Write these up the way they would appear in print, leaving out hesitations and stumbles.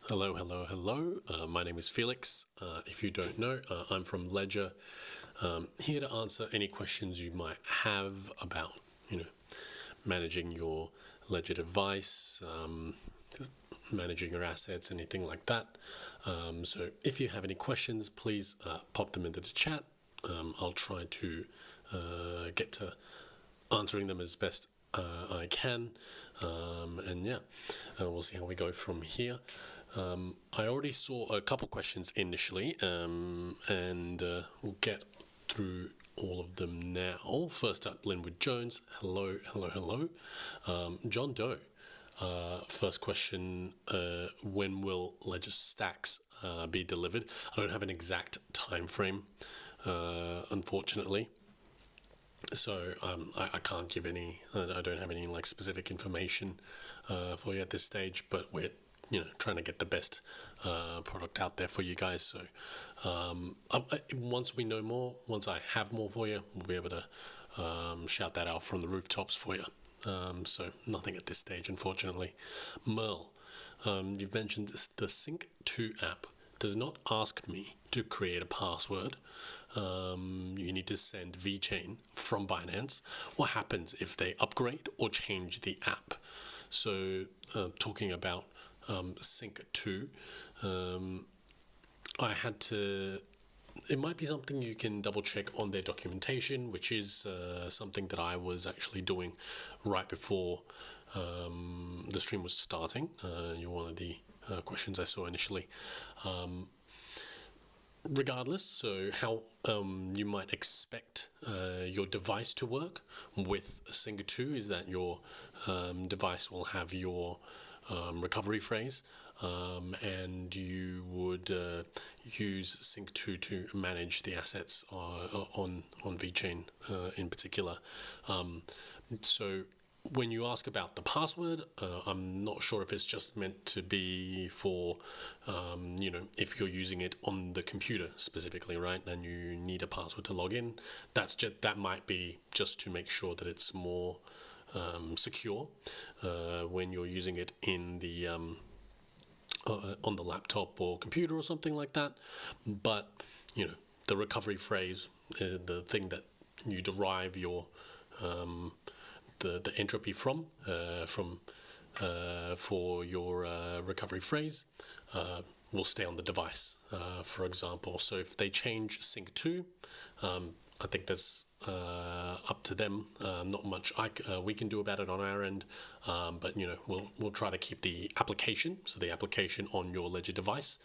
Hello, hello, hello. My name is Felix. If you don't know, I'm from Ledger. Here to answer any questions you might have about, you know, managing your Ledger device, just managing your assets, anything like that. So if you have any questions, please pop them into the chat. I'll try to get to answering them as best I can. And yeah, we'll see how we go from here. I already saw a couple questions initially, and we'll get through all of them now. First up, Linwood Jones. Hello, hello, hello. John Doe. First question, when will Ledger Stacks be delivered? I don't have an exact time frame, unfortunately. So I can't give any. I don't have any like specific information for you at this stage. But we're trying to get the best product out there for you guys. So once we know more, once I have more for you, we'll be able to shout that out from the rooftops for you. So nothing at this stage, unfortunately. Merle, you've mentioned the Sync 2 app does not ask me to create a password. You need to send VeChain from Binance. What happens if they upgrade or change the app? So talking about Sync 2, I had to. It might be something you can double check on their documentation, which is something that I was actually doing right before the stream was starting. You're one of the questions I saw initially. Regardless, so how you might expect your device to work with Sync 2 is that your device will have your recovery phrase, and you would use Sync 2 to manage the assets on VeChain in particular. So when you ask about the password, I'm not sure if it's just meant to be for, if you're using it on the computer specifically, right? And you need a password to log in. That might be just to make sure that it's more secure when you're using it in the on the laptop or computer or something like that. But the recovery phrase, the thing that you derive your the entropy from for your recovery phrase will stay on the device, for example. So if they change Sync 2, I think that's up to them. Not much we can do about it on our end, but we'll try to keep the application, so the application on your Ledger device,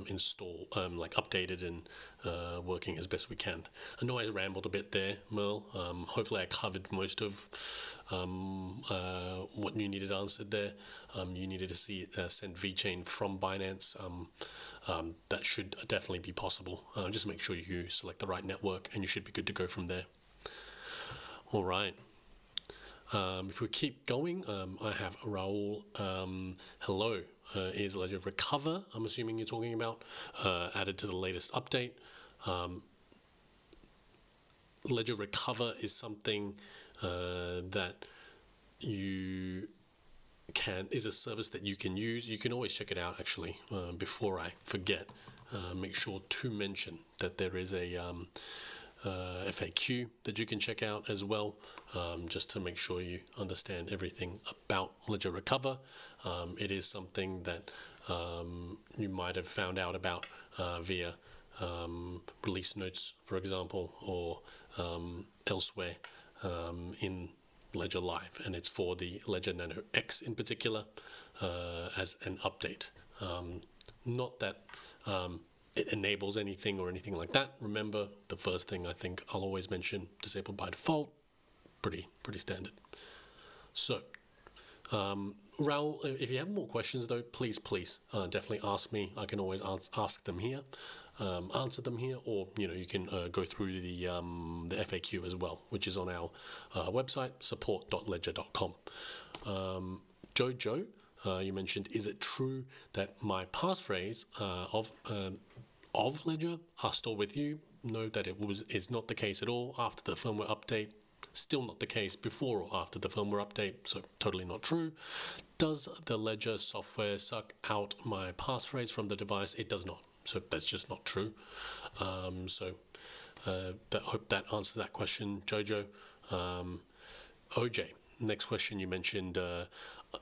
install updated and working as best we can. I know I rambled a bit there, Merle. Hopefully I covered most of what you needed answered there. You needed to send VeChain from Binance. That should definitely be possible. Just make sure you select the right network and you should be good to go from there. All right. If we keep going, I have Raul. Hello. Is Ledger Recover, I'm assuming you're talking about, added to the latest update. Ledger Recover is something that is a service that you can use. You can always check it out, actually. Before I forget, make sure to mention that there is a FAQ that you can check out as well, just to make sure you understand everything about Ledger Recover. It is something that you might have found out about via release notes, for example, or elsewhere in Ledger Live, and it's for the Ledger Nano X in particular as an update. Not that it enables anything or anything like that. Remember, the first thing I think I'll always mention, disabled by default, pretty standard. So, Raul, if you have more questions though, please definitely ask me. I can always ask them here, answer them here, or you can go through the FAQ as well, which is on our website, support.ledger.com. Jojo, you mentioned, is it true that my passphrase of Ledger are still with you? No, that is not the case at all. After the firmware update, Still not the case before or after the firmware update, so totally not true. Does the Ledger software suck out my passphrase from the device? It does not. So that's just not true. Hope that answers that question, Jojo. OJ, next question you mentioned,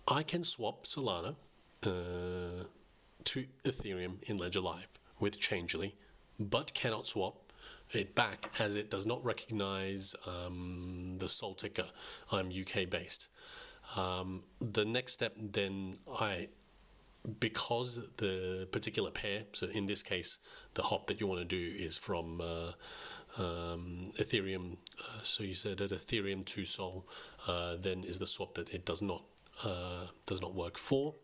I can swap Solana to Ethereum in Ledger Live with Changelly, but cannot swap it back as it does not recognize the Sol ticker. I'm UK based. The next step then, because the particular pair, so in this case the hop that you want to do is from Ethereum, so you said that Ethereum to Sol then is the swap that it does not work for.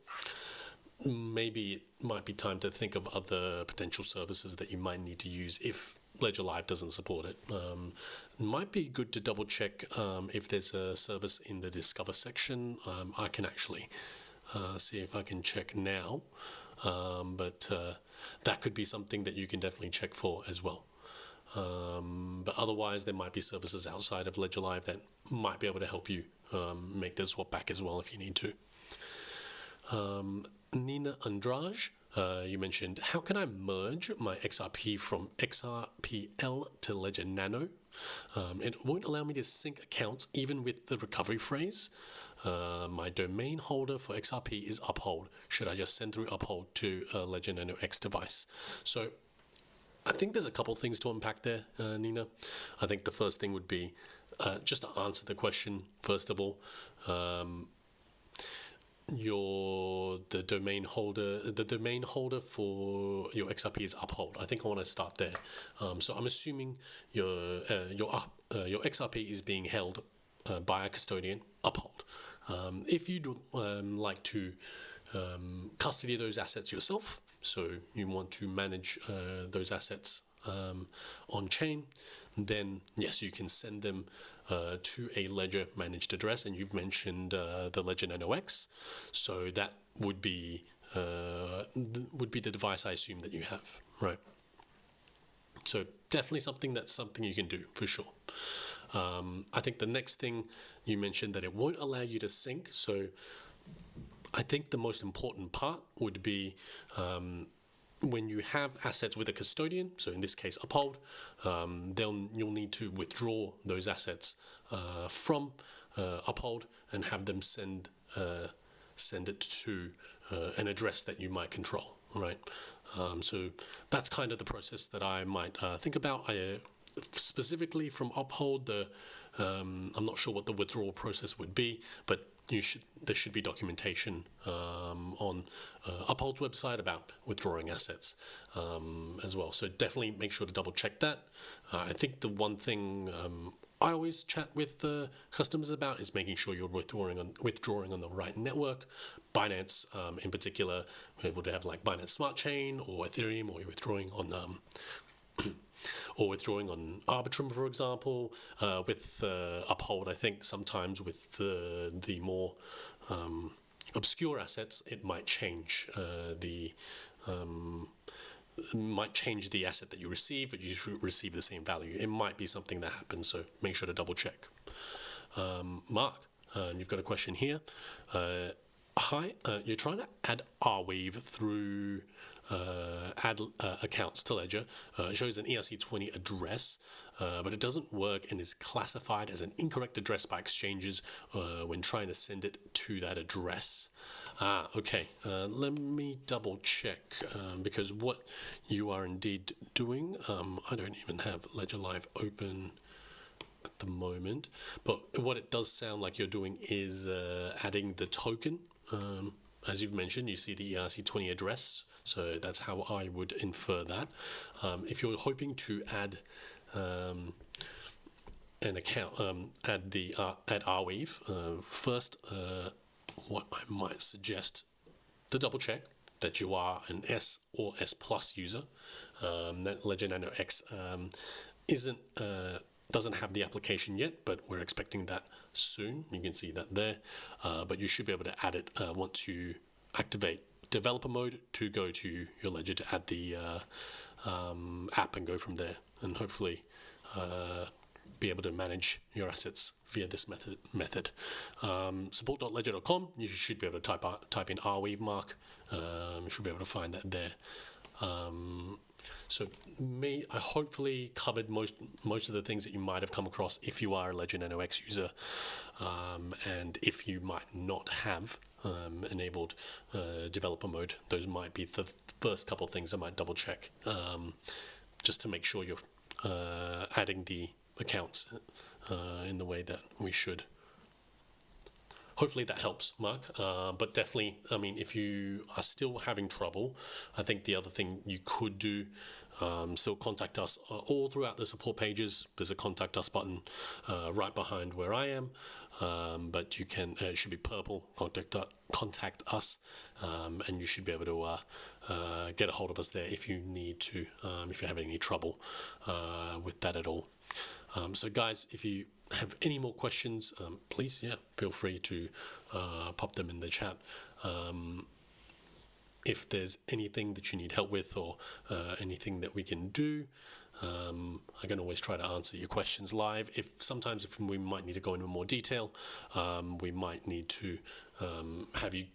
Maybe it might be time to think of other potential services that you might need to use if Ledger Live doesn't support it. Might be good to double check if there's a service in the Discover section. I can actually see if I can check now, but that could be something that you can definitely check for as well. But otherwise, there might be services outside of Ledger Live that might be able to help you make the swap back as well if you need to. Nina Andrade, you mentioned, how can I merge my XRP from XRPL to Ledger Nano? It won't allow me to sync accounts even with the recovery phrase. My domain holder for XRP is Uphold. Should I just send through Uphold to a Ledger Nano X device? So I think there's a couple things to unpack there, Nina. I think the first thing would be just to answer the question, first of all, the domain holder for your XRP is Uphold. I think I want to start there. So I'm assuming your XRP is being held by a custodian, Uphold. If you'd like to custody those assets yourself, so you want to manage those assets on chain, then yes, you can send them to a Ledger managed address, and you've mentioned the Ledger Nano X, so that would be the device I assume that you have, right? So definitely something you can do for sure. I think the next thing you mentioned that it won't allow you to sync, so I think the most important part would be when you have assets with a custodian, so in this case Uphold, then you'll need to withdraw those assets from Uphold and have them send it to an address that you might control, right? So that's kind of the process that I might think about. Specifically from Uphold, I'm not sure what the withdrawal process would be, but there should be documentation on Uphold's website about withdrawing assets as well. So definitely make sure to double check that. I think the one thing I always chat with customers about is making sure you're withdrawing on the right network. Binance, in particular, we're able to have like Binance Smart Chain or Ethereum, or you're withdrawing on Arbitrum, for example. With Uphold, I think sometimes with the more obscure assets, it might change the asset that you receive, but you receive the same value. It might be something that happens, so make sure to double check. Mark, you've got a question here. Hi, you're trying to add Arweave through add accounts to Ledger. It shows an ERC20 address, but it doesn't work and is classified as an incorrect address by exchanges when trying to send it to that address. Okay, let me double check because what you are indeed doing, I don't even have Ledger Live open at the moment, but what it does sound like you're doing is adding the token. As you've mentioned, you see the ERC20 address, so that's how I would infer that. If you're hoping to add an account, add Arweave, first, what I might suggest to double check that you are an S or S Plus user. That Ledger Nano X doesn't have the application yet, but we're expecting that soon. You can see that there, but you should be able to add it once you activate developer mode to go to your Ledger to add the app and go from there, and hopefully be able to manage your assets via this method. Support.ledger.com, you should be able to type in Arweave mark. You should be able to find that there. So I hopefully covered most of the things that you might have come across if you are a Ledger Nano X user, and if you might not have enabled developer mode. Those might be the first couple of things I might double check, just to make sure you're adding the accounts in the way that we should. Hopefully that helps, Mark. But definitely, I mean, if you are still having trouble, I think the other thing you could do, still contact us all throughout the support pages. There's a contact us button right behind where I am, but you can, it should be purple, contact us, and you should be able to get a hold of us there if you need to, if you're having any trouble with that at all. So guys, if you have any more questions, please, feel free to pop them in the chat. If there's anything that you need help with, or anything that we can do, I can always try to answer your questions live. Sometimes we might need to go into more detail, we might need to have you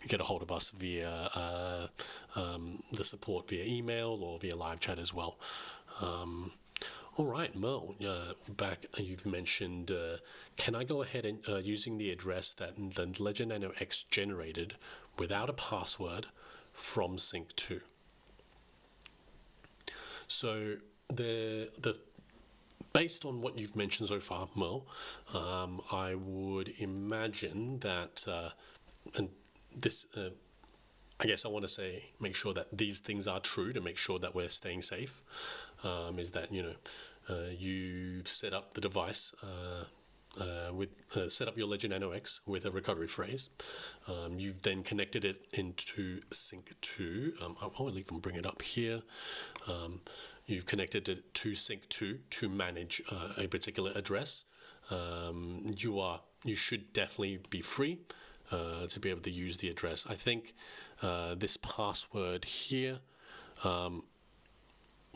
get a hold of us via the support via email or via live chat as well. All right, Merle, back, you've mentioned, can I go ahead and using the address that the Ledger Nano X generated without a password from Sync 2? So based on what you've mentioned so far, Merle, I would imagine that, and this, I guess I want to say, make sure that these things are true to make sure that we're staying safe. Is that, you've set up the device set up your Ledger Nano X with a recovery phrase. You've then connected it into Sync 2. I'll even bring it up here. You've connected it to Sync 2 to manage a particular address. You should definitely be free to be able to use the address. I think this password here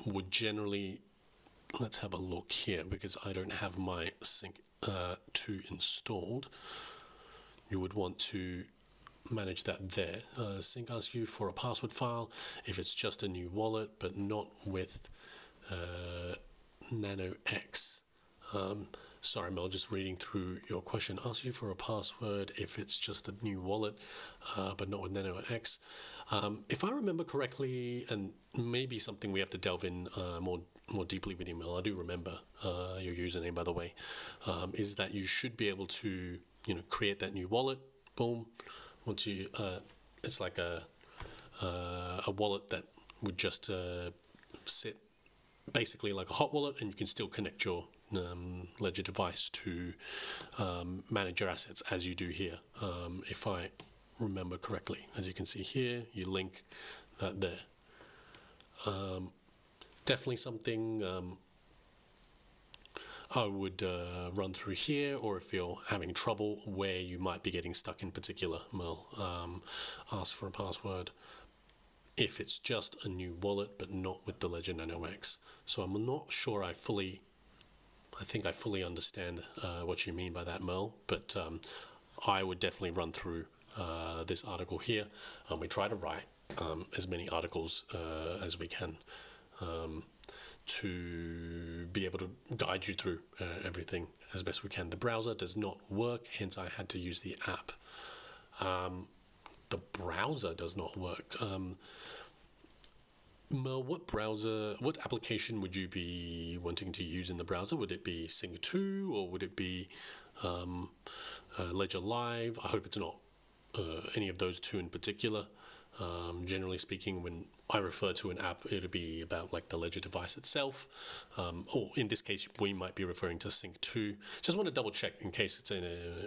would generally, let's have a look here, because I don't have my Sync 2 installed. You would want to manage that there. Sync asks you for a password file if it's just a new wallet, but not with Nano X. Sorry, Mel, just reading through your question. Asks you for a password if it's just a new wallet, but not with Nano X. If I remember correctly, and maybe something we have to delve in more deeply with you, Mel, I do remember your username, by the way, is that you should be able to, create that new wallet. Boom. Once you, it's like a wallet that would just sit basically like a hot wallet, and you can still connect your Ledger device to manage your assets as you do here. If I remember correctly, as you can see here, you link that there. Definitely something I would run through here, or if you're having trouble where you might be getting stuck in particular, Mel, ask for a password if it's just a new wallet but not with the Ledger Nano X. So I'm not sure I think I fully understand what you mean by that, Mel, but I would definitely run through this article here. We try to write as many articles as we can to be able to guide you through everything as best we can. The browser does not work, hence I had to use the app. The browser does not work. Mel, what application would you be wanting to use in the browser? Would it be Sync 2, or would it be Ledger Live? I hope it's not any of those two in particular. Generally speaking, when I refer to an app, it'll be about like the Ledger device itself, or in this case, we might be referring to Sync 2. Just want to double check in case it's in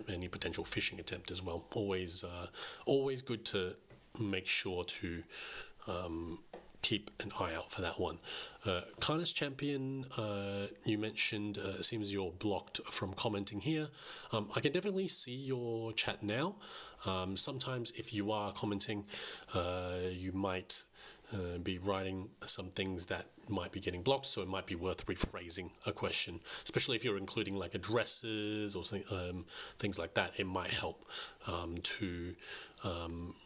any potential phishing attempt as well. Always good to make sure to keep an eye out for that one. Kindness Champion, you mentioned, it seems you're blocked from commenting here. I can definitely see your chat now. Sometimes if you are commenting, you might be writing some things that might be getting blocked, so it might be worth rephrasing a question, especially if you're including like addresses or things like that. It might help to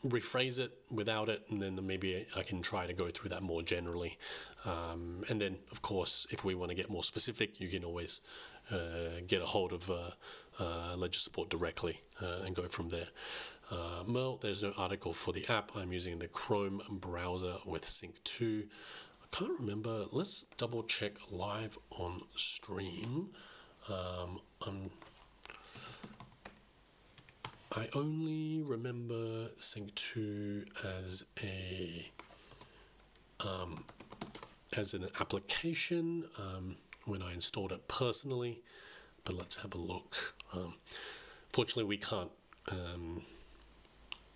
rephrase it without it, and then maybe I can try to go through that more generally. And then, of course, if we want to get more specific, you can always get a hold of Ledger support directly and go from there. Merle, there's no article for the app. I'm using the Chrome browser with Sync 2. I can't remember. Let's double check live on stream. I only remember Sync 2 as an application when I installed it personally, but let's have a look. Fortunately, we can't.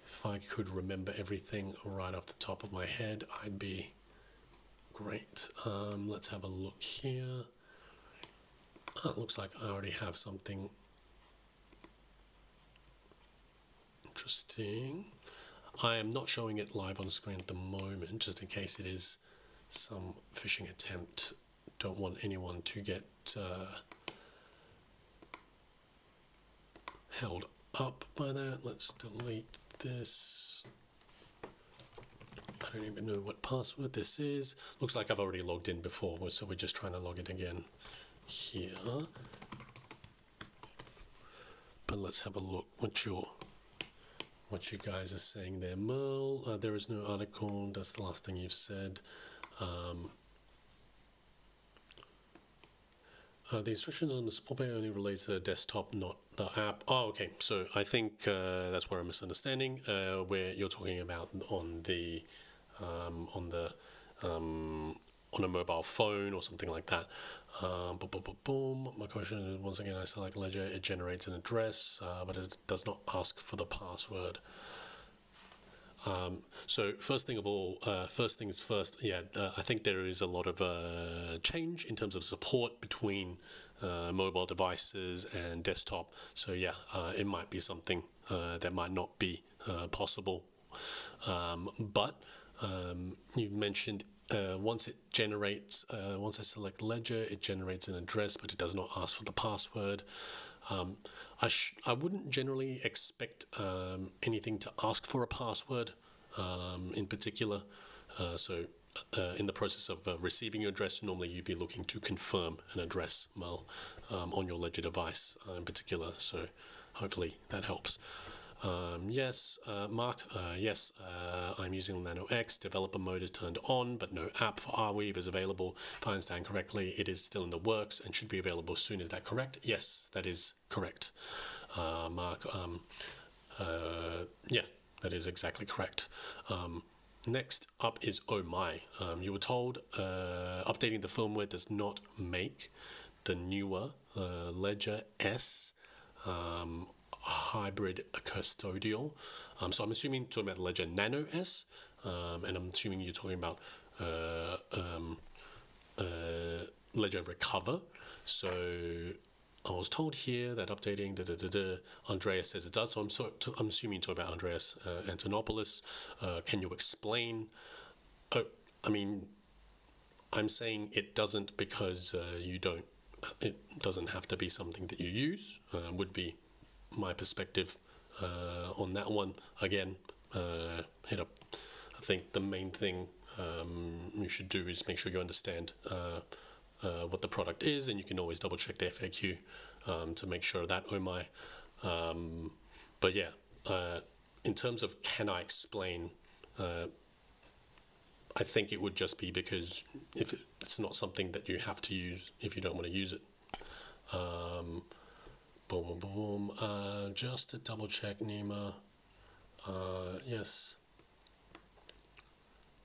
If I could remember everything right off the top of my head, I'd be great. Let's have a look here. It looks like I already have something interesting. I am not showing it live on screen at the moment, just in case it is some phishing attempt. Don't want anyone to get held up by that. Let's delete this. I don't even know what password this is. Looks like I've already logged in before, so we're just trying to log in again here. But let's have a look what you guys are saying there. Merle, there is no article. That's the last thing you've said. The instructions on the support page only relates to the desktop, not the app. Oh, okay. So I think that's where I'm misunderstanding. Where you're talking about on a mobile phone or something like that. Boom. My question is, once again, I select Ledger. It generates an address, but it does not ask for the password. So first things first, I think there is a lot of change in terms of support between mobile devices and desktop. So it might be something that might not be possible. But you mentioned once I select Ledger, it generates an address, but it does not ask for the password. I wouldn't generally expect anything to ask for a password in particular. So in the process of receiving your address, normally you'd be looking to confirm an address on your Ledger device in particular. So hopefully that helps. Yes, Mark, yes, I'm using Nano X. Developer mode is turned on, but no app for Arweave is available. If I understand correctly, it is still in the works and should be available soon. Is that correct? Yes, that is correct. Mark, that is exactly correct. Next up is Oh My. You were told updating the firmware does not make the newer Ledger S hybrid custodial. So I'm assuming you're talking about Ledger Nano S, and I'm assuming you're talking about Ledger Recover. So I was told here that updating Andreas says it does. So I'm assuming you're talking about Andreas Antonopoulos. Can you explain? I'm saying it doesn't because you don't. It doesn't have to be something that you use. Would be my perspective on that one. Again, hit up. I think the main thing you should do is make sure you understand what the product is, and you can always double check the FAQ to make sure that but in terms of can I explain, I think it would just be because if it's not something that you have to use if you don't want to use it. Just to double check, Nima. Yes.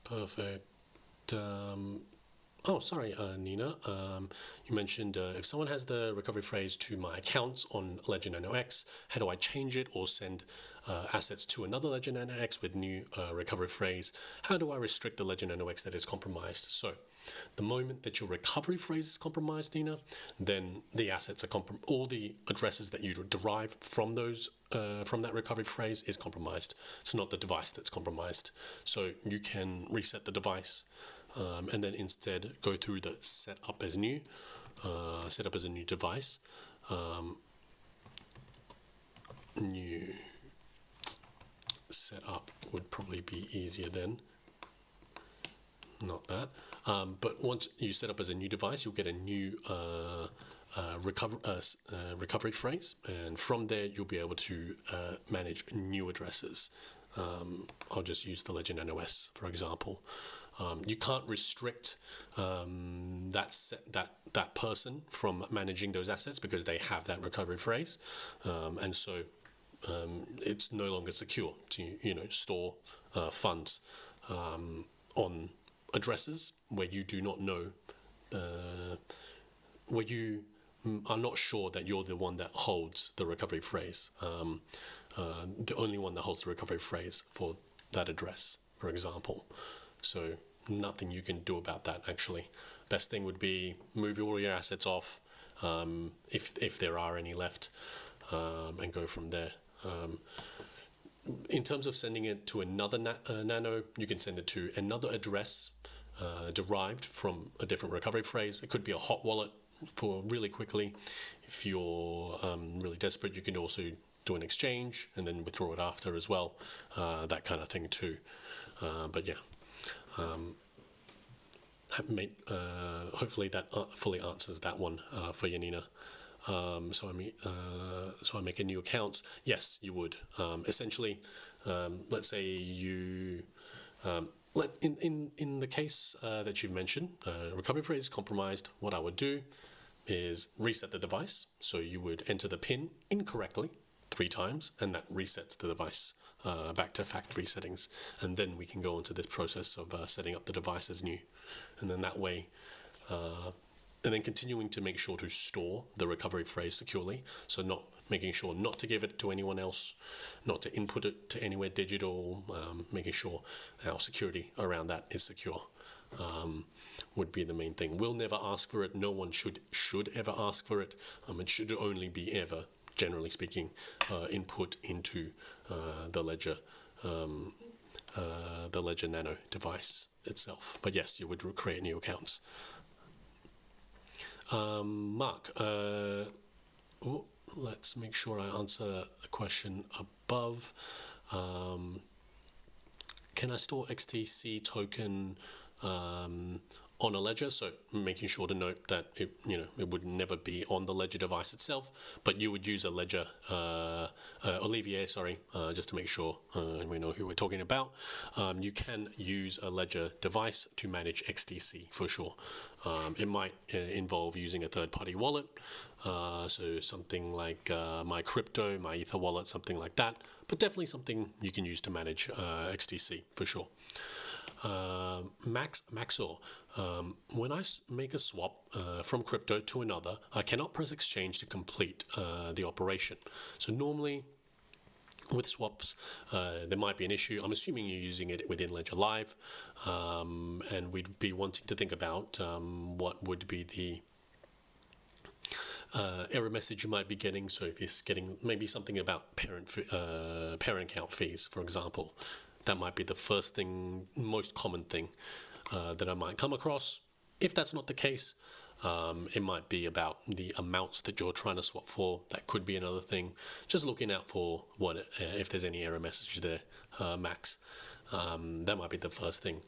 Perfect. Sorry, Nina. You mentioned if someone has the recovery phrase to my accounts on Ledger Nano X, how do I change it or send assets to another Ledger Nano X with new recovery phrase? How do I restrict the Ledger Nano X that is compromised? So The moment that your recovery phrase is compromised, Nina, then the assets are all the addresses that you derive from those from that recovery phrase is compromised. It's not the device that's compromised. So you can reset the device and then instead go through the set up as a new device. New setup would probably be easier then. Not that. But once you set up as a new device, you'll get a new recovery phrase, and from there you'll be able to manage new addresses. I'll just use the Ledger Nano S for example. You can't restrict that person from managing those assets because they have that recovery phrase, and so it's no longer secure to store funds on addresses where you do not know, where you are not sure that you're the one that holds the recovery phrase, the only one that holds the recovery phrase for that address, for example. So nothing you can do about that actually. Best thing would be move all your assets off, if there are any left, and go from there. In terms of sending it to another Nano, you can send it to another address derived from a different recovery phrase. It could be a hot wallet for really quickly. If you're really desperate, you can also do an exchange and then withdraw it after as well, that kind of thing too. But yeah, hopefully that fully answers that one for you, Nina. So I make a new account. Yes, you would. Essentially, let's say you in the case that you've mentioned, recovery phrase compromised. What I would do is reset the device. So you would enter the PIN incorrectly 3 times, and that resets the device back to factory settings. And then we can go into this process of setting up the device as new, and then that way. And then continuing to make sure to store the recovery phrase securely. So making sure not to give it to anyone else, not to input it to anywhere digital, making sure our security around that is secure, would be the main thing. We'll never ask for it. No one should ever ask for it. It should only be ever, generally speaking, input into the Ledger Nano device itself. But yes, you would create new accounts. Mark, let's make sure I answer the question above. Can I store XTC token on a ledger? So making sure to note that it would never be on the Ledger device itself, but you would use a Ledger Olivier, just to make sure we know who we're talking about. You can use a Ledger device to manage XTC for sure. It might involve using a third-party wallet, so something like my crypto, my Ether wallet, something like that, but definitely something you can use to manage XTC for sure. Maxor, when I make a swap from crypto to another, I cannot press exchange to complete the operation. So normally with swaps, there might be an issue. I'm assuming you're using it within Ledger Live, and we'd be wanting to think about what would be the error message you might be getting. So if you're getting maybe something about parent account fees, for example, that might be the first thing, most common thing that I might come across. If that's not the case, it might be about the amounts that you're trying to swap for. That could be another thing. Just looking out for if there's any error message there, Max. That might be the first thing.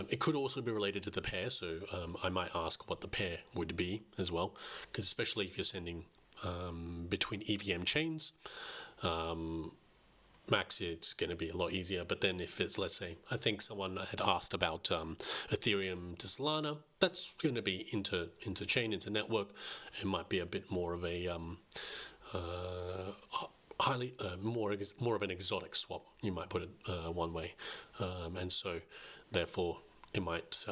It could also be related to the pair, so I might ask what the pair would be as well, because especially if you're sending between EVM chains, Max, it's going to be a lot easier. But then if it's, let's say, I think someone had asked about Ethereum to Solana, that's going to be inter-chain, inter-network. It might be a bit more of a more of an exotic swap, you might put it one way, and so therefore it might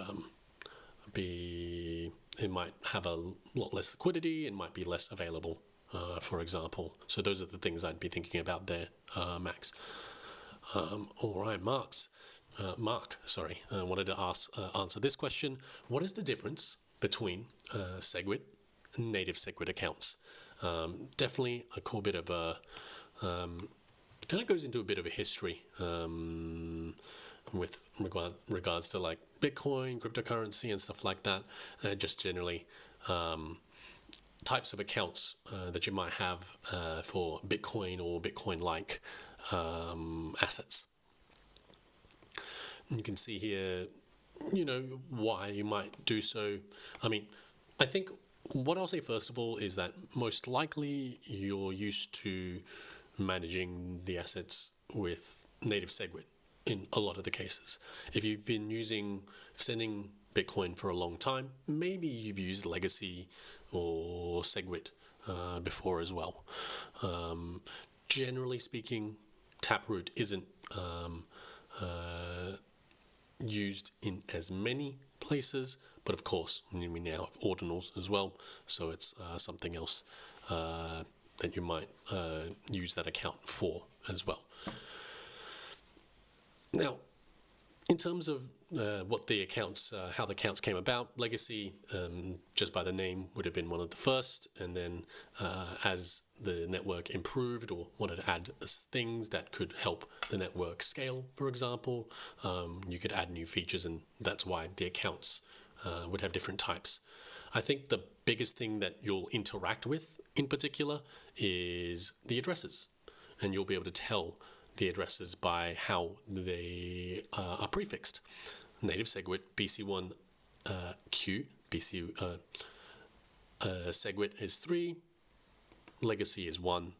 have a lot less liquidity. It might be less available, for example. So those are the things I'd be thinking about there, Max. All right, Marks. Mark, sorry, wanted to answer this question. What is the difference between SegWit and native SegWit accounts? Definitely a cool bit of a kind of goes into a bit of a history with regards to like Bitcoin, cryptocurrency, and stuff like that. Just generally types of accounts that you might have for Bitcoin or Bitcoin-like assets. And you can see here, why you might do so. I mean, I think what I'll say first of all is that most likely you're used to managing the assets with native SegWit in a lot of the cases. If you've been sending Bitcoin for a long time, maybe you've used Legacy or SegWit before as well. Generally speaking, Taproot isn't used in as many places, but of course we now have ordinals as well, so it's something else that you might use that account for as well. Now, in terms of what the accounts, how the accounts came about, Legacy, just by the name, would have been one of the first, and then as the network improved or wanted to add things that could help the network scale, for example, you could add new features, and that's why the accounts would have different types. I think the biggest thing that you'll interact with in particular is the addresses, and you'll be able to tell the addresses by how they are prefixed. Native SegWit BC1 Q, SegWit is 3, Legacy is 1,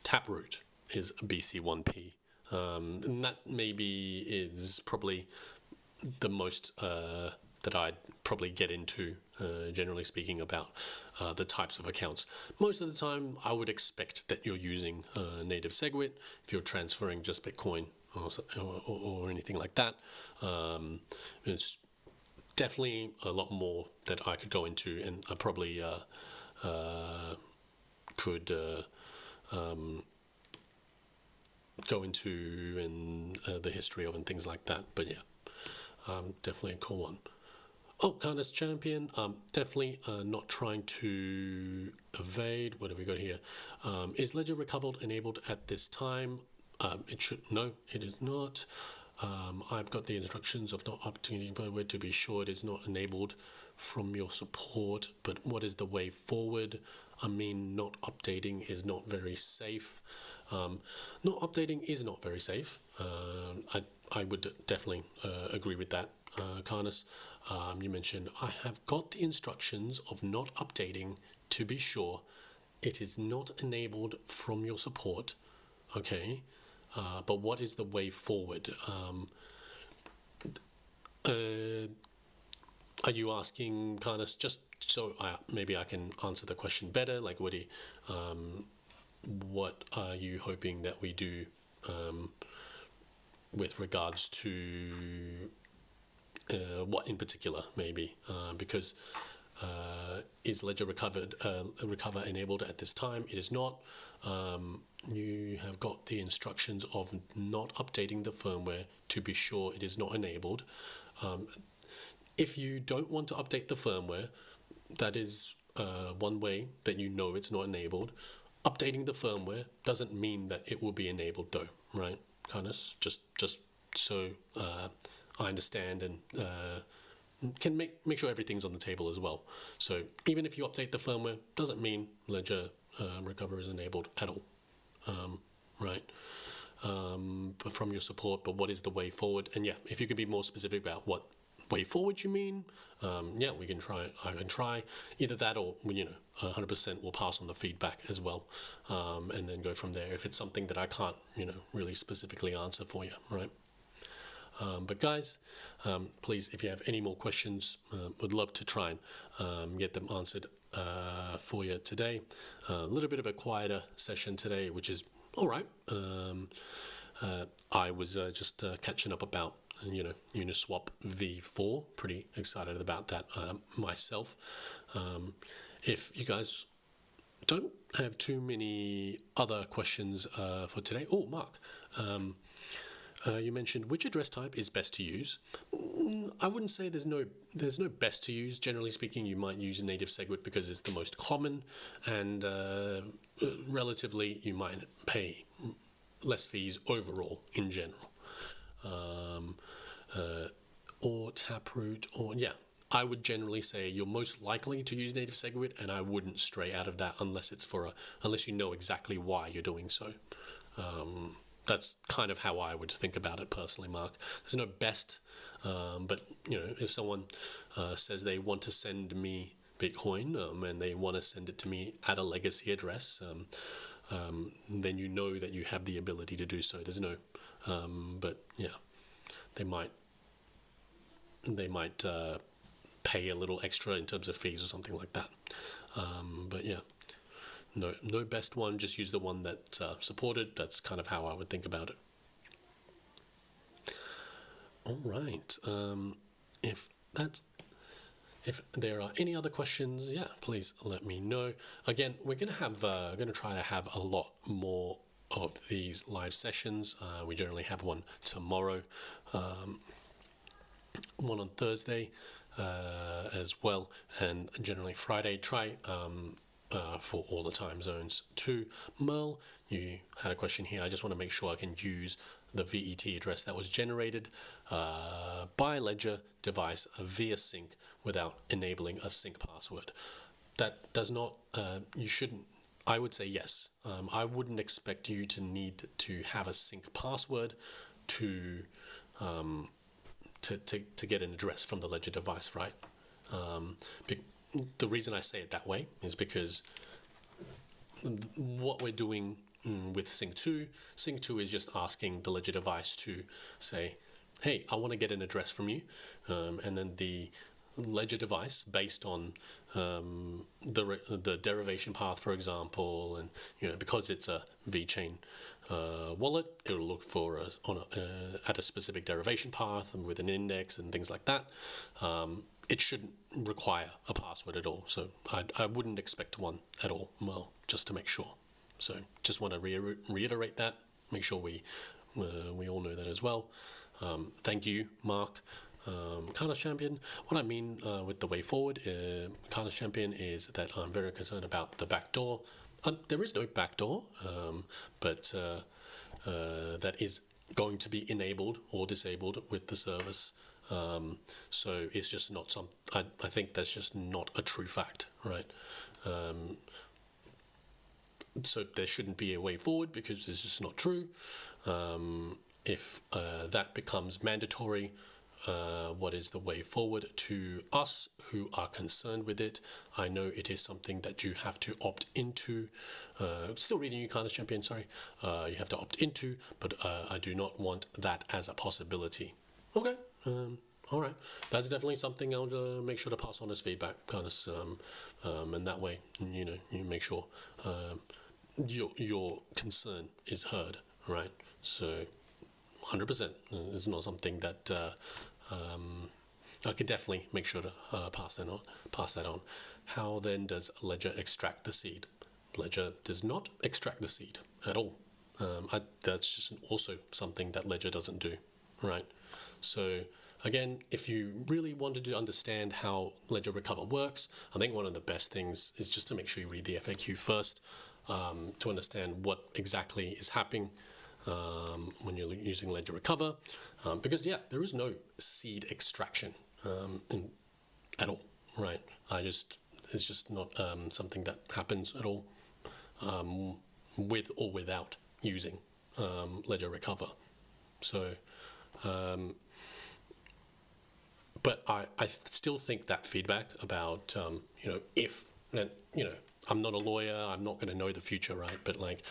Taproot is BC1P. And that maybe is probably the most that I'd probably get into, generally speaking, about the types of accounts. Most of the time, I would expect that you're using native SegWit if you're transferring just Bitcoin or anything like that. It's definitely a lot more that I could go into, and I probably could go into and the history of and things like that. But yeah, definitely a cool one. Oh, Kindness Champion, definitely not trying to evade. What have we got here? Is Ledger Recovered enabled at this time? No, it is not. I've got the instructions of not updating firmware to be sure it is not enabled from your support, but what is the way forward? I mean, not updating is not very safe. Not updating is not very safe. I would definitely agree with that, Karnas. You mentioned, I have got the instructions of not updating to be sure it is not enabled from your support. Okay, but what is the way forward? Are you asking, Karnas, just so maybe I can answer the question better? Like, what are you hoping that we do with regards to what in particular, maybe? Because is Ledger Recover enabled at this time? It is not. You have got the instructions of not updating the firmware to be sure it is not enabled. If you don't want to update the firmware, that is one way that you know it's not enabled. Updating the firmware doesn't mean that it will be enabled, though, right? Kindness, just so I understand and can make sure everything's on the table as well. So even if you update the firmware, doesn't mean Ledger Recover is enabled at all, right? But from your support, but what is the way forward? And yeah, if you could be more specific about what way forward you mean, yeah, we can try. I can try either that, or 100% we'll pass on the feedback as well, and then go from there. If it's something that I can't, really specifically answer for you, right? But guys, please, if you have any more questions, would love to try and get them answered for you today. A little bit of a quieter session today, which is all right. I was just catching up about Uniswap v4. Pretty excited about that myself. If you guys don't have too many other questions for today, Mark, You mentioned which address type is best to use. I wouldn't say there's no best to use. Generally speaking, you might use native SegWit because it's the most common, and relatively you might pay less fees overall in general. Or Taproot, or yeah. I would generally say you're most likely to use native SegWit, and I wouldn't stray out of that unless it's unless you know exactly why you're doing so. That's kind of how I would think about it personally, Mark. There's no best, but if someone says they want to send me Bitcoin and they want to send it to me at a legacy address, then you know that you have the ability to do so. There's no, but yeah, they might pay a little extra in terms of fees or something like that. But yeah. No best one, just use the one that's supported. That's kind of how I would think about it. All right. If there are any other questions, yeah, please let me know. Again, we're gonna try to have a lot more of these live sessions. We generally have one tomorrow, one on Thursday as well, and generally Friday. Try for all the time zones too. Merle, you had a question here. I just want to make sure I can use the VET address that was generated by Ledger device via sync without enabling a sync password. That does not, you shouldn't, I would say yes. I wouldn't expect you to need to have a sync password to get an address from the Ledger device, right? The reason I say it that way is because what we're doing with Sync2 is just asking the Ledger device to say, hey, I want to get an address from you, and then the Ledger device, based on the derivation path, for example, and because it's a VeChain wallet, it'll look for at a specific derivation path and with an index and things like that. It shouldn't require a password at all, so I wouldn't expect one at all. Well, just to make sure. So just want to reiterate that. Make sure we all know that as well. Thank you, Mark. Karnos Champion. What I mean with the way forward, Karnos Champion, is that I'm very concerned about the backdoor. There is no backdoor, but that is going to be enabled or disabled with the service. So it's just not I think that's just not a true fact, right? So there shouldn't be a way forward because it's just not true. If that becomes mandatory, what is the way forward to us who are concerned with it? I know it is something that you have to opt into. Still reading you, Karnos Champion, sorry. You have to opt into, but I do not want that as a possibility. Okay. All right, that's definitely something I'll make sure to pass on as feedback, Karnos, and that way, you make sure your concern is heard, right? So, 100%, it's not something that I could definitely make sure to pass that on. How then does Ledger extract the seed? Ledger does not extract the seed at all. That's just also something that Ledger doesn't do, right? So again, if you really wanted to understand how Ledger Recover works, I think one of the best things is just to make sure you read the FAQ first to understand what exactly is happening when you're using Ledger Recover. Because, yeah, there is no seed extraction at all, right? It's just not something that happens at all with or without using Ledger Recover. So, but I still think that feedback about, if, I'm not a lawyer, I'm not going to know the future, right? But like,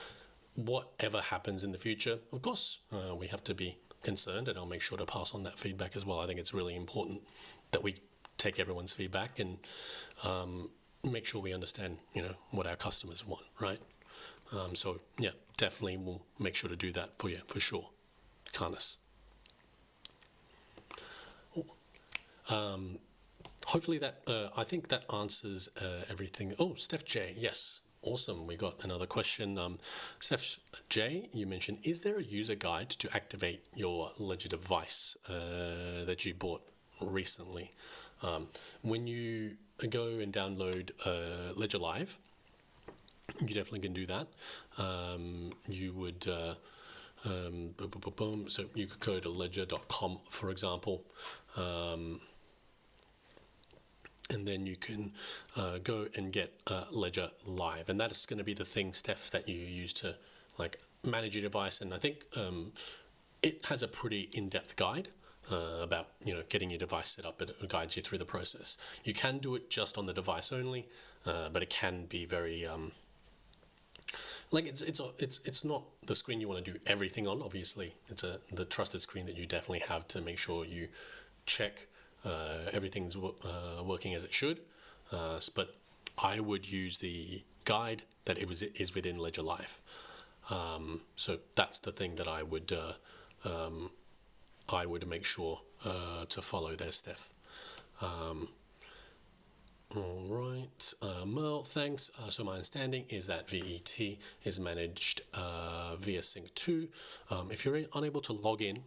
whatever happens in the future, of course, we have to be concerned, and I'll make sure to pass on that feedback as well. I think it's really important that we take everyone's feedback and make sure we understand, what our customers want, right? So yeah, definitely we'll make sure to do that for you, for sure. Karnos. Hopefully that, I think that answers everything. Oh, Steph J, yes. Awesome. We got another question. Steph J, you mentioned, is there a user guide to activate your Ledger device that you bought recently? When you go and download Ledger Live, you definitely can do that. You would, so you could go to ledger.com, for example, and then you can go and get Ledger Live, and that is going to be the thing, Steph, that you use to like manage your device. And I think it has a pretty in-depth guide about getting your device set up. It guides you through the process. You can do it just on the device only, but it can be very like it's not the screen you want to do everything on. Obviously, it's the trusted screen that you definitely have to make sure you check everything's working as it should. But I would use the guide that is within Ledger Live. So that's the thing that I would make sure to follow there, Steph. All right, Merle, thanks. So my understanding is that VET is managed via Sync 2. If you're unable to log in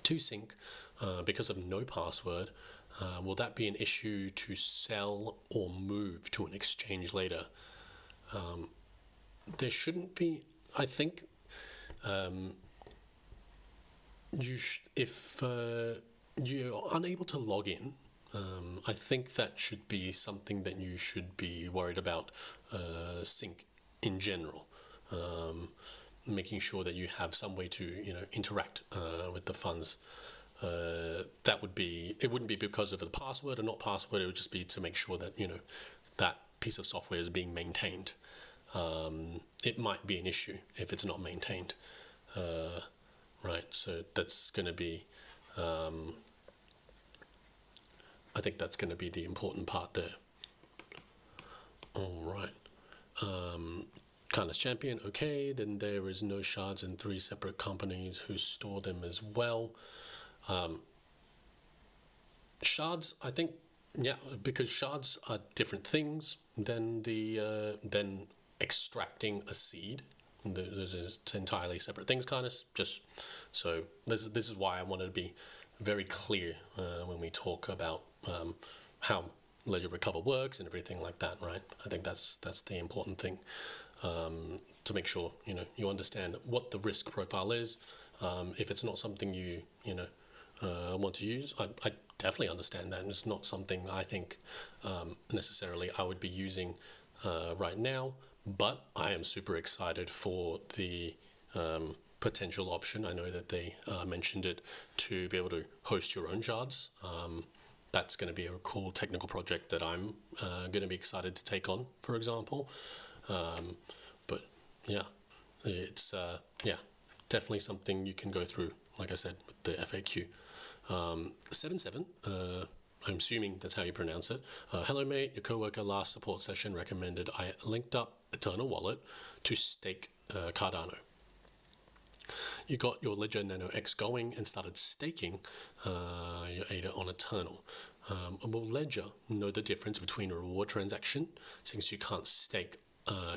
to Sync because of no password, will that be an issue to sell or move to an exchange later? There shouldn't be. I think if you're unable to log in, I think that should be something that you should be worried about. Sync in general, making sure that you have some way to interact with the funds. That would be. It wouldn't be because of the password or not password. It would just be to make sure that that piece of software is being maintained. It might be an issue if it's not maintained. Right. So that's going to be. I think that's going to be the important part there. All right. Kindness Champion, okay, then there is no shards in 3 separate companies who store them as well. Shards, I think, yeah, because shards are different things than than extracting a seed. Those is entirely separate things, Kindness. Just so this is why I wanted to be very clear when we talk about how Ledger Recover works and everything like that, right? I think that's the important thing, to make sure you understand what the risk profile is. If it's not something you want to use, I definitely understand that, and it's not something I think necessarily I would be using right now. But I am super excited for the potential option. I know that they mentioned it to be able to host your own shards. That's going to be a cool technical project that I'm going to be excited to take on, for example. But yeah, it's definitely something you can go through, like I said, with the FAQ. 77, I'm assuming that's how you pronounce it. Hello, mate. Your coworker last support session recommended I linked up Eternal Wallet to stake Cardano. You got your Ledger Nano X going and started staking your ADA on Eternal. Will Ledger know the difference between a reward transaction, since you can't stake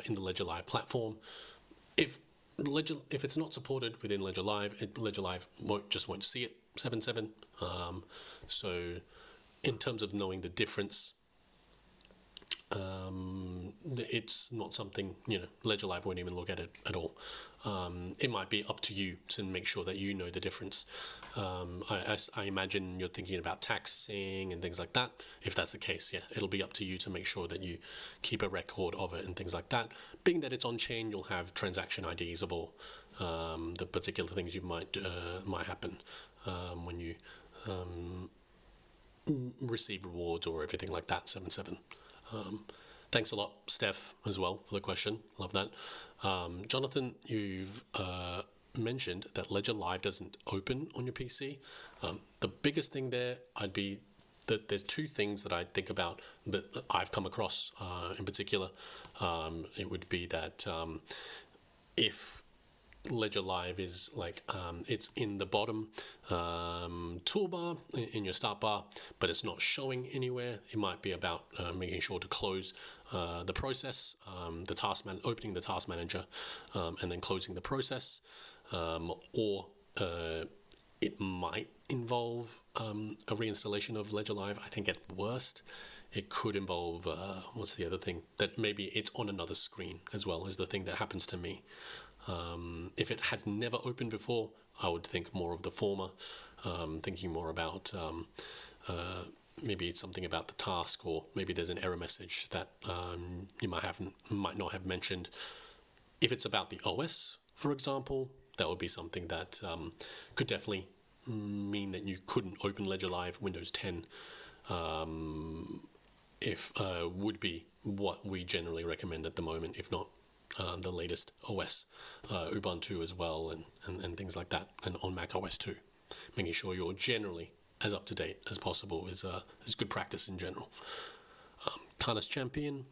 in the Ledger Live platform? If it's not supported within Ledger Live, Ledger Live won't see it. 77. So in terms of knowing the difference, it's not something Ledger Live won't even look at it at all. It might be up to you to make sure that you know the difference. I imagine you're thinking about taxing and things like that. If that's the case, yeah, it'll be up to you to make sure that you keep a record of it and things like that. Being that it's on chain, you'll have transaction IDs of all the particular things you might happen when you receive rewards or everything like that. 77. Thanks a lot, Steph, as well, for the question. Love that. Jonathan, you've mentioned that Ledger Live doesn't open on your PC. The biggest thing there, that there's 2 things that I think about that I've come across in particular. It would be that if Ledger Live is like it's in the bottom toolbar in your start bar, but it's not showing anywhere. It might be about making sure to close the process, opening the task manager, and then closing the process, or it might involve a reinstallation of Ledger Live. I think at worst, it could involve what's the other thing, that maybe it's on another screen as well, is the thing that happens to me. If it has never opened before, I would think more of the former, thinking more about maybe it's something about the task, or maybe there's an error message that you might not have mentioned. If it's about the OS, for example, that would be something that could definitely mean that you couldn't open Ledger Live. Windows 10 would be what we generally recommend at the moment, if not the latest OS, Ubuntu as well, and things like that, and on Mac OS too. Making sure you're generally as up to date as possible is good practice in general. Canis Champion.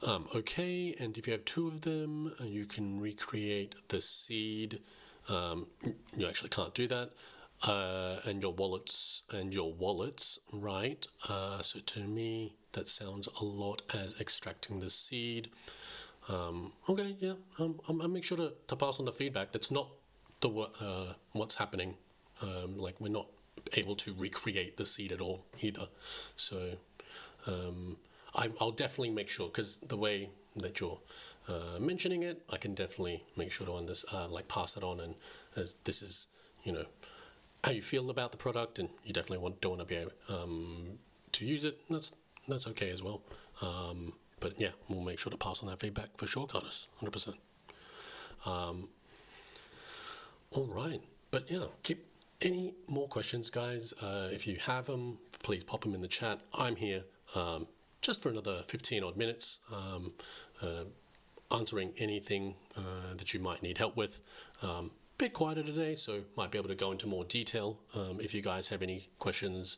Okay, and if you have two of them, you can recreate the seed. You actually can't do that. And your wallets, right? So to me, that sounds a lot as extracting the seed. Okay, yeah. I'll make sure to pass on the feedback. That's not what's happening. Like, we're not able to recreate the seed at all either. So I'll definitely make sure, because the way that you're mentioning it, I can definitely make sure to pass it on, and as this is, how you feel about the product, and you definitely don't want to be able to use it. That's okay as well. But yeah, we'll make sure to pass on that feedback for sure, Canis, 100%. All right, but yeah, keep any more questions, guys. If you have them, please pop them in the chat. I'm here just for another 15 odd minutes, answering anything that you might need help with. Bit quieter today, so might be able to go into more detail. If you guys have any questions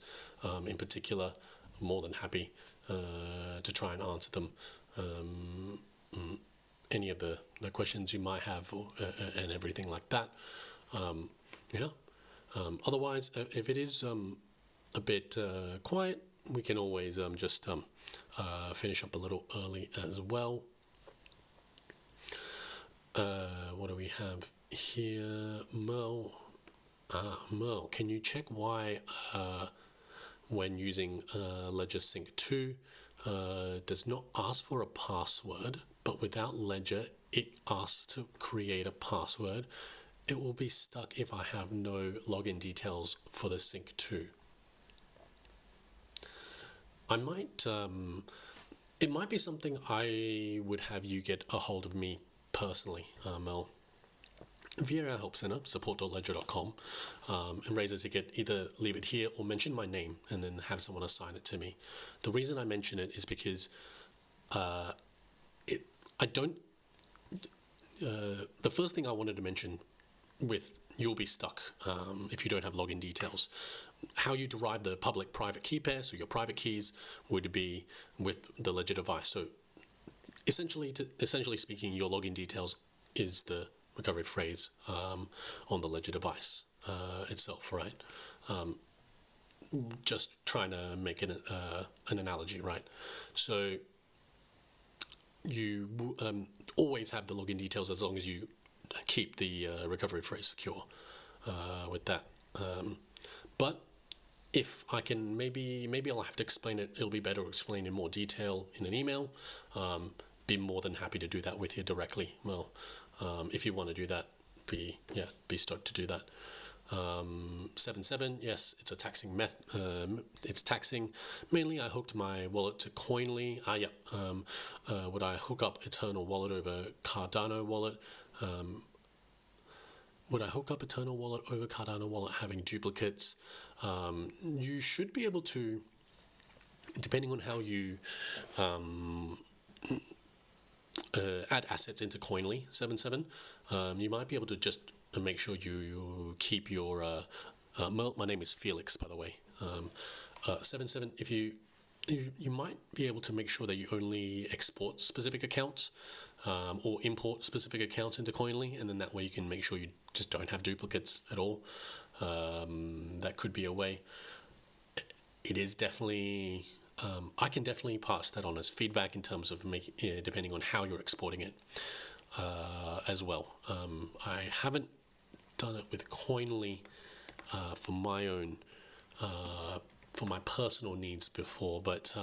in particular, I'm more than happy to try and answer them. Any of the questions you might have, and everything like that. Otherwise, if it is a bit quiet, we can always just finish up a little early as well. What do we have here? Merle, can you check why when using Ledger Sync 2 does not ask for a password, but without Ledger it asks to create a password? It will be stuck if I have no login details for the Sync 2. It might be something I would have you get a hold of me personally, Mel, via our help center, support.ledger.com, and raise a ticket. Either leave it here or mention my name and then have someone assign it to me. The reason I mention it is because the first thing I wanted to mention with you'll be stuck if you don't have login details. How you derive the public-private key pair, so your private keys would be with the Ledger device. So essentially speaking, your login details is the recovery phrase on the Ledger device itself, right? Just trying to make an analogy, right? So you always have the login details as long as you keep the recovery phrase secure with that. But if I can, maybe I'll have to explain it. It'll be better explained in more detail in an email. Be more than happy to do that with you directly. Well, if you want to do that, be stoked to do that. 77, yes, it's a taxing method. It's taxing. Mainly, I hooked my wallet to Coinly. Would I hook up Eternal Wallet over Cardano Wallet? Would I hook up Eternal Wallet over Cardano Wallet having duplicates? You should be able to, depending on how you add assets into Coinly 77. You might be able to just make sure you keep your. My name is Felix, by the way. 77. If you you might be able to make sure that you only export specific accounts or import specific accounts into Coinly, and then that way you can make sure you just don't have duplicates at all. That could be a way. It is definitely, I can definitely pass that on as feedback in terms of depending on how you're exporting it as well. I haven't done it with Coinly for my own, for my personal needs before, but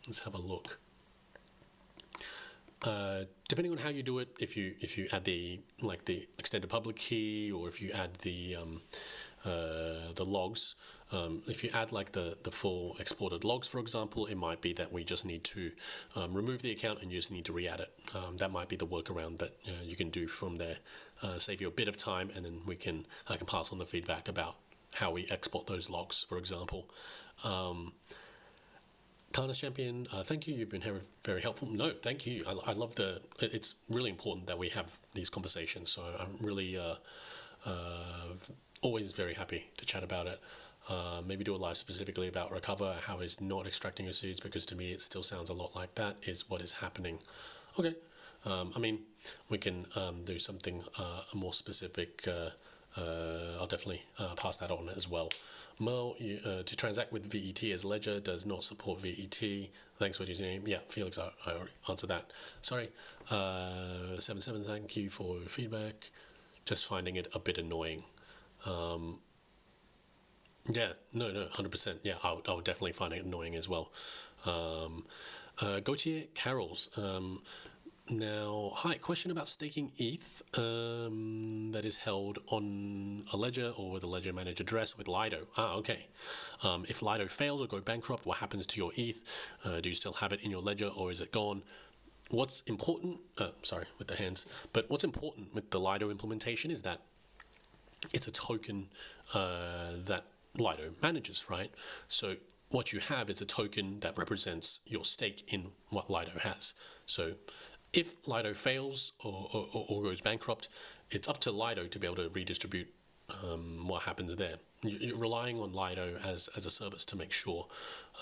let's have a look. Depending on how you do it, if you add the extended public key, or if you add the logs, if you add like the full exported logs, for example, it might be that we just need to remove the account and you just need to re-add it. That might be the workaround that you can do from there. Save you a bit of time, and then I can pass on the feedback about how we export those logs, for example. Karnas Champion, thank you. You've been very helpful. No, thank you. I love it's really important that we have these conversations. So I'm really always very happy to chat about it. Maybe do a live specifically about Recover, how it's not extracting your seeds, because to me it still sounds a lot like that is what is happening. Okay. I mean, we can do something more specific. I'll definitely pass that on as well. Merle, to transact with VET as Ledger does not support VET. Thanks for your name. Yeah, Felix, I already answered that. Sorry. 77, thank you for your feedback. Just finding it a bit annoying. Yeah, no, 100%. Yeah, I would definitely find it annoying as well. Gautier Carols. Now, hi, question about staking ETH that is held on a ledger or with a ledger managed address with Lido. Okay. If Lido fails or go bankrupt, what happens to your ETH? Do you still have it in your ledger, or is it gone? What's important, sorry, with the hands, but what's important with the Lido implementation is that it's a token that Lido manages, right? So what you have is a token that represents your stake in what Lido has. So if Lido fails or goes bankrupt, it's up to Lido to be able to redistribute what happens there. You're relying on Lido as a service to make sure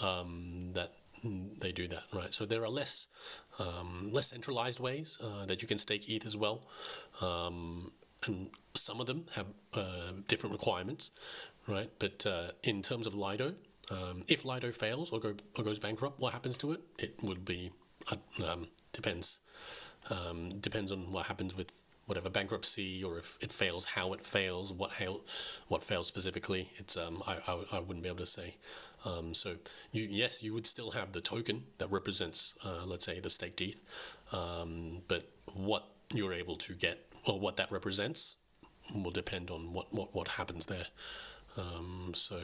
that they do that, right? So there are less centralized ways that you can stake ETH as well, and some of them have different requirements, right? But in terms of Lido, if Lido fails or goes bankrupt, what happens to it? It would be depends on what happens with whatever bankruptcy, or if it fails, how it fails, what fails specifically. It's I wouldn't be able to say. So you would still have the token that represents let's say the staked ETH, but what you're able to get or what that represents will depend on what happens there. So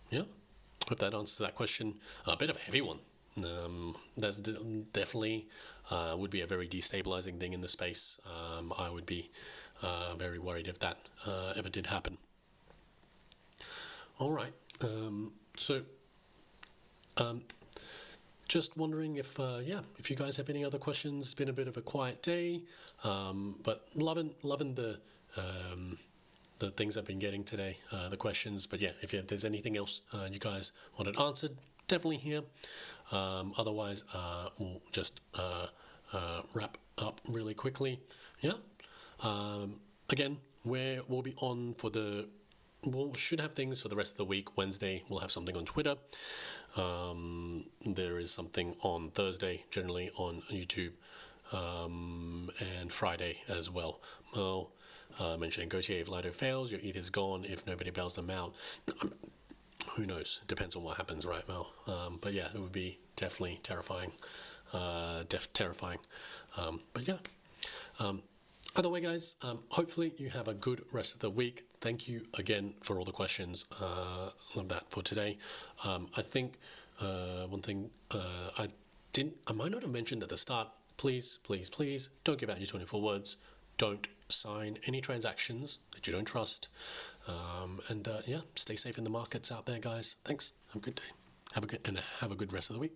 yeah, hope that answers that question. A bit of a heavy one. That's definitely would be a very destabilizing thing in the space. I would be very worried if that ever did happen. All right. Just wondering if you guys have any other questions. It's been a bit of a quiet day, but loving the things I've been getting today, the questions. But yeah, if there's anything else you guys wanted answered, definitely here. Otherwise, we'll just wrap up really quickly. Yeah. Again, we'll be on we should have things for the rest of the week. Wednesday, we'll have something on Twitter. There is something on Thursday, generally on YouTube, and Friday as well. Mentioning Gautier, if Lido fails, your ETH is gone if nobody bails them out. Who knows? Depends on what happens, right, Mel? But yeah, it would be definitely terrifying. Terrifying. But yeah. Either way, guys, hopefully you have a good rest of the week. Thank you again for all the questions. Love that for today. I think one thing I might not have mentioned at the start. Please don't give out your 24 words. Don't sign any transactions that you don't trust. And stay safe in the markets out there, guys. Thanks. Have a good day. Have a good rest of the week.